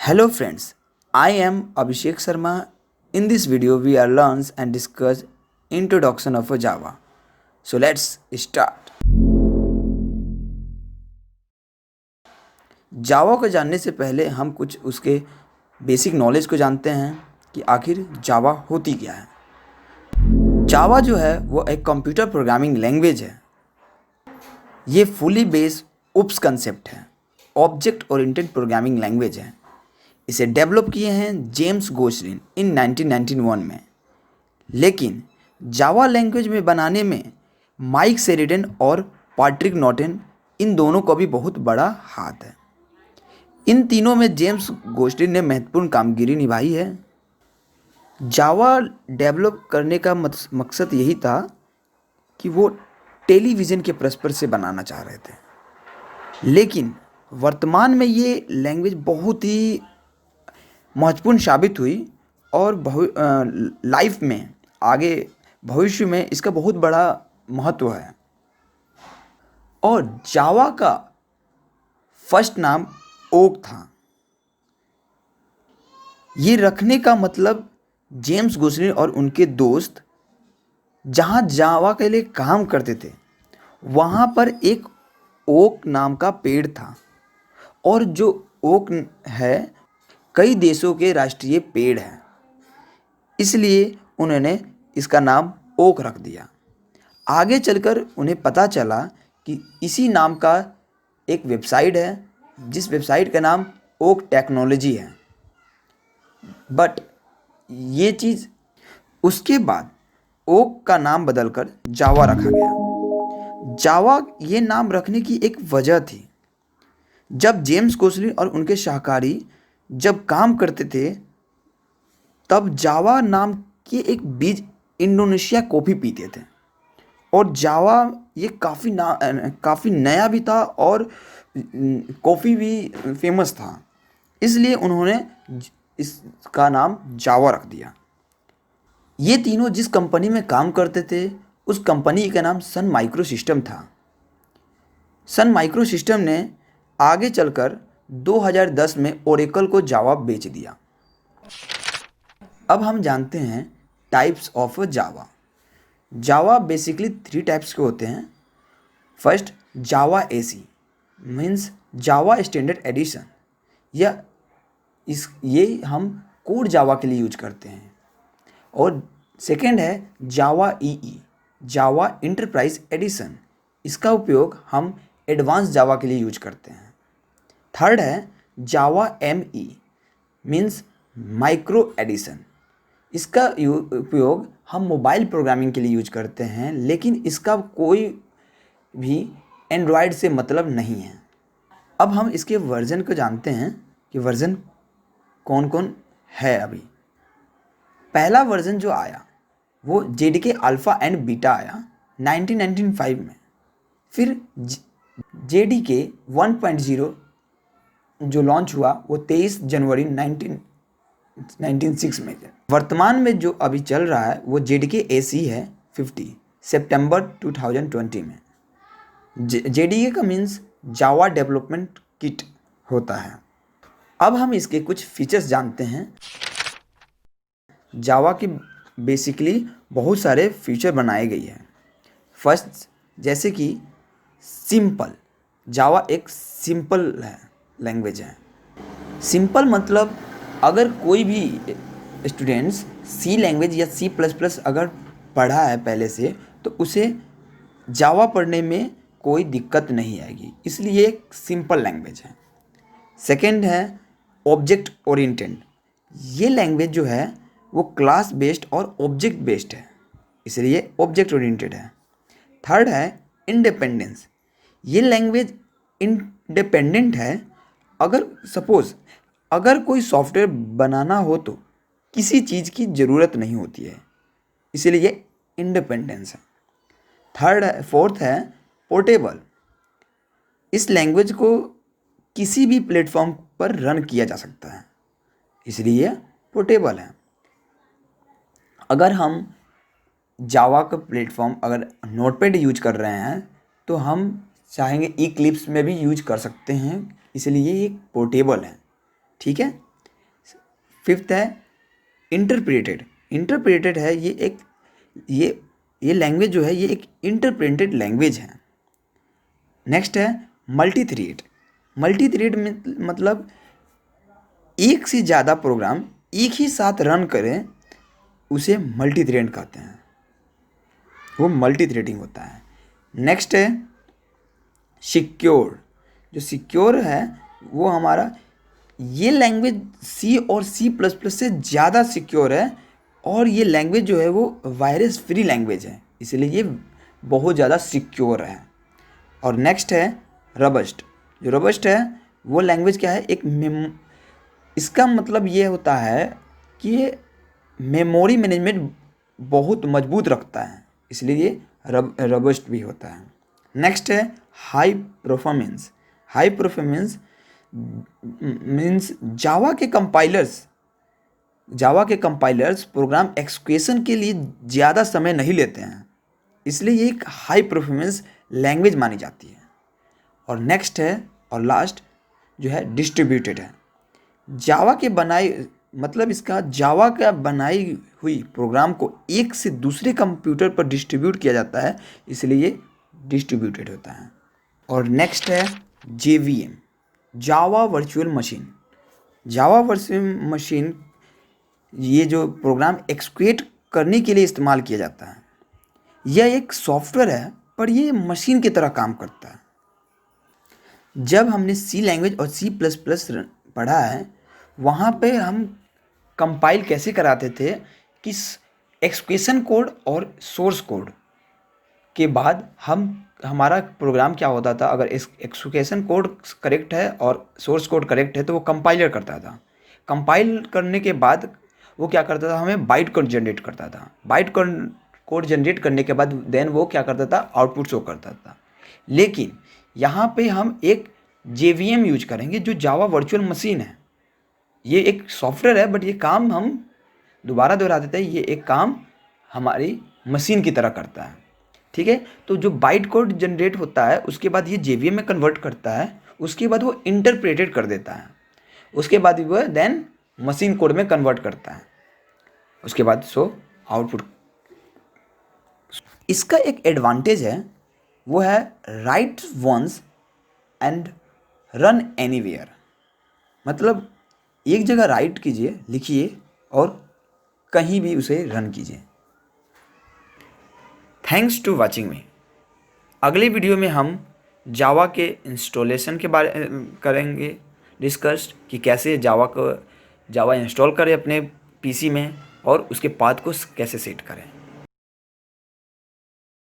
Hello friends, I am Abhishek Sharma. In this video we are learn and discuss introduction of Java. So let's start. जावा को जानने से पहले हम कुछ उसके बेसिक नॉलेज को जानते हैं कि आखिर जावा होती क्या है। जावा जो है वो एक कंप्यूटर प्रोग्रामिंग लैंग्वेज है। ये फुली बेस्ड उप्स कंसेप्ट है, ऑब्जेक्ट ओरिएंटेड प्रोग्रामिंग लैंग्वेज है। इसे डेवलप किए हैं जेम्स गोस्लिन इन 1991 में। लेकिन जावा लैंग्वेज में बनाने में माइक शेरिडन और पैट्रिक नॉर्टन इन दोनों का भी बहुत बड़ा हाथ है। इन तीनों में जेम्स गोस्लिन ने महत्वपूर्ण कामगिरी निभाई है। जावा डेवलप करने का मकसद यही था कि वो टेलीविज़न के परस्पर से बनाना चाह रहे थे। लेकिन वर्तमान में ये लैंग्वेज बहुत ही महत्वपूर्ण साबित हुई और लाइफ में आगे भविष्य में इसका बहुत बड़ा महत्व है। और जावा का फर्स्ट नाम ओक था। ये रखने का मतलब जेम्स गोस्लिन और उनके दोस्त जहाँ जावा के लिए काम करते थे वहाँ पर एक ओक नाम का पेड़ था, और जो ओक है कई देशों के राष्ट्रीय पेड़ है, इसलिए उन्होंने इसका नाम ओक रख दिया। आगे चलकर उन्हें पता चला कि इसी नाम का एक वेबसाइट है जिस वेबसाइट का नाम ओक टेक्नोलॉजी है। बट ये चीज़ उसके बाद ओक का नाम बदलकर जावा रखा गया। जावा ये नाम रखने की एक वजह थी। जब जेम्स गोस्लिन और उनके सहकारी जब काम करते थे तब जावा नाम के एक बीज इंडोनेशिया कॉफ़ी पीते थे, और जावा ये काफ़ी नया भी था और कॉफ़ी भी फेमस था, इसलिए उन्होंने इसका नाम जावा रख दिया। ये तीनों जिस कंपनी में काम करते थे उस कंपनी का नाम सन माइक्रो सिस्टम था। सन माइक्रो सिस्टम ने आगे चलकर 2010 में ओरेकल को जावा बेच दिया। अब हम जानते हैं types of Java. Java basically 3 types के होते हैं। फर्स्ट जावा एसी मीन्स जावा स्टैंडर्ड एडिशन, ये हम कोर जावा के लिए यूज करते हैं। और सेकेंड है जावा ईई जावा इंटरप्राइज एडिशन, इसका उपयोग हम एडवांस जावा के लिए यूज करते हैं। थर्ड है जावा एमई मीन्स माइक्रो एडिशन, इसका उपयोग हम मोबाइल प्रोग्रामिंग के लिए यूज करते हैं, लेकिन इसका कोई भी एंड्रॉयड से मतलब नहीं है। अब हम इसके वर्जन को जानते हैं कि वर्जन कौन कौन है। अभी पहला वर्जन जो आया वो जेडीके अल्फ़ा एंड बीटा आया 1995 में। फिर जेडीके 1.0 जो लॉन्च हुआ वो 23 जनवरी 1996 में। वर्तमान में जो अभी चल रहा है वो जेडीके एसी है 50 सितंबर 2020 में। जेडीके का मीन्स जावा डेवलपमेंट किट होता है। अब हम इसके कुछ फीचर्स जानते हैं। जावा की बेसिकली बहुत सारे फीचर बनाए गई है। फर्स्ट जैसे कि सिंपल, जावा एक सिंपल लैंग्वेज है। सिंपल मतलब अगर कोई भी स्टूडेंट्स सी लैंग्वेज या C++ अगर पढ़ा है पहले से तो उसे जावा पढ़ने में कोई दिक्कत नहीं आएगी, इसलिए एक सिंपल लैंग्वेज है। सेकंड है ऑब्जेक्ट ओरिएंटेड, ये लैंग्वेज जो है वो क्लास बेस्ड और ऑब्जेक्ट बेस्ड है, इसलिए ऑब्जेक्ट ओरिएंटेड है। थर्ड है इंडिपेंडेंस, ये लैंग्वेज इंडिपेंडेंट है। अगर कोई सॉफ्टवेयर बनाना हो तो किसी चीज़ की ज़रूरत नहीं होती है, इसलिए इंडिपेंडेंस है। फोर्थ है पोर्टेबल, इस लैंग्वेज को किसी भी प्लेटफॉर्म पर रन किया जा सकता है, इसलिए पोर्टेबल है। अगर हम जावा का प्लेटफॉर्म अगर नोटपैड यूज कर रहे हैं तो हम चाहेंगे इक्लिप्स में भी यूज कर सकते हैं, इसलिए ये पोर्टेबल है। ठीक है। फिफ्थ है इंटरप्रेटेड। इंटरप्रेटेड है ये लैंग्वेज जो है ये एक इंटरप्रेटेड लैंग्वेज है। नेक्स्ट है मल्टी थ्रेड। मल्टी थ्रेड में मतलब एक से ज़्यादा प्रोग्राम एक ही साथ रन करें, उसे मल्टी थ्रेड कहते हैं, वो मल्टी थ्रेडिंग होता है। नेक्स्ट है सिक्योर। जो सिक्योर है वो हमारा ये लैंग्वेज सी और सी प्लस प्लस से ज़्यादा सिक्योर है, और ये लैंग्वेज जो है वो वायरस फ्री लैंग्वेज है, इसलिए ये बहुत ज़्यादा सिक्योर है। और नेक्स्ट है रबस्ट। जो रबस्ट है वो लैंग्वेज क्या है, इसका मतलब ये होता है कि ये मेमोरी मैनेजमेंट बहुत मजबूत रखता है, इसलिए ये रबस्ट भी होता है। नेक्स्ट है high performance. High performance means Java के कंपाइलर्स प्रोग्राम एक्सक्यूशन के लिए ज़्यादा समय नहीं लेते हैं, इसलिए ये एक हाई परफॉर्मेंस लैंग्वेज मानी जाती है। और नेक्स्ट है और लास्ट जो है डिस्ट्रीब्यूटेड है। जावा के जावा का बनाई हुई प्रोग्राम को एक से दूसरे कंप्यूटर पर डिस्ट्रीब्यूट किया जाता है, इसलिए ये डिस्ट्रीब्यूटेड होता है। और नेक्स्ट है JVM, Java virtual machine. Java virtual machine ये जो प्रोग्राम एक्सक्यूट करने के लिए इस्तेमाल किया जाता है, यह एक सॉफ्टवेयर है पर ये मशीन की तरह काम करता है। जब हमने सी लैंग्वेज और C++ पढ़ा है, वहाँ पे हम कंपाइल कैसे कराते थे कि एक्सक्यूशन कोड और सोर्स कोड के बाद हमारा प्रोग्राम क्या होता था, अगर एक्सक्यूशन कोड करेक्ट है और सोर्स कोड करेक्ट है तो वो कंपाइलर करता था। कंपाइल करने के बाद वो क्या करता था, हमें बाइट कोड जनरेट करता था। बाइट कोड जनरेट करने के बाद देन वो क्या करता था, आउटपुट शो करता था। लेकिन यहाँ पे हम एक JVM यूज करेंगे जो जावा वर्चुअल मशीन है। ये एक सॉफ्टवेयर है बट ये काम हम दोबारा दोहरा देते हैं, ये एक काम हमारी मशीन की तरह करता है। ठीक है, तो जो बाइट कोड जनरेट होता है उसके बाद ये JVM में कन्वर्ट करता है, उसके बाद वो इंटरप्रेटेड कर देता है, उसके बाद वो देन मशीन कोड में कन्वर्ट करता है, उसके बाद आउटपुट। इसका एक एडवांटेज है, वो है write once and run anywhere. मतलब एक जगह राइट कीजिए, लिखिए और कहीं भी उसे रन कीजिए। Thanks to watching me. अगले वीडियो में हम जावा के इंस्टॉलेशन के बारे करेंगे डिस्कस, कि कैसे जावा इंस्टॉल करें अपने PC में और उसके पाथ को कैसे सेट करें।